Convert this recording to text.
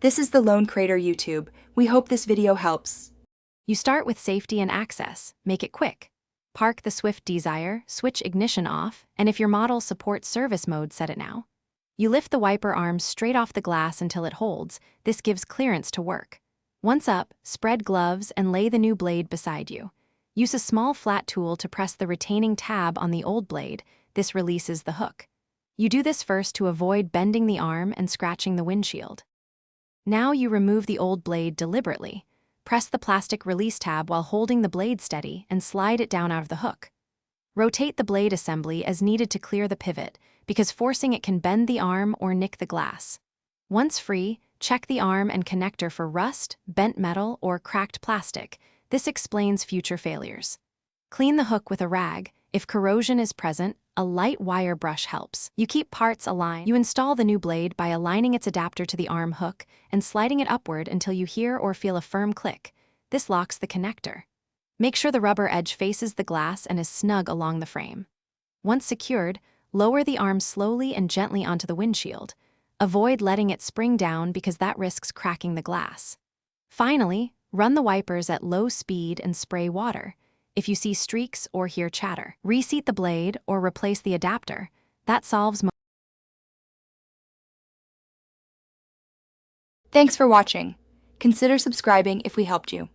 This is the Lone Crater YouTube. We hope this video helps. You start with safety and access. Make it quick. Park the Swift Dzire, switch ignition off, and if your model supports service mode, set it now. You lift the wiper arm straight off the glass until it holds. This gives clearance to work. Once up, spread gloves and lay the new blade beside you. Use a small flat tool to press the retaining tab on the old blade. This releases the hook. You do this first to avoid bending the arm and scratching the windshield. Now you remove the old blade deliberately. Press the plastic release tab while holding the blade steady and slide it down out of the hook. Rotate the blade assembly as needed to clear the pivot, because forcing it can bend the arm or nick the glass. Once free, check the arm and connector for rust, bent metal, or cracked plastic. This explains future failures. Clean the hook with a rag. If corrosion is present, a light wire brush helps. You keep parts aligned. You install the new blade by aligning its adapter to the arm hook and sliding it upward until you hear or feel a firm click. This locks the connector. Make sure the rubber edge faces the glass and is snug along the frame. Once secured, lower the arm slowly and gently onto the windshield. Avoid letting it spring down because that risks cracking the glass. Finally, run the wipers at low speed and spray water. If you see streaks or hear chatter, reseat the blade or replace the adapter. That solves most. Thanks for watching. Consider subscribing if we helped you.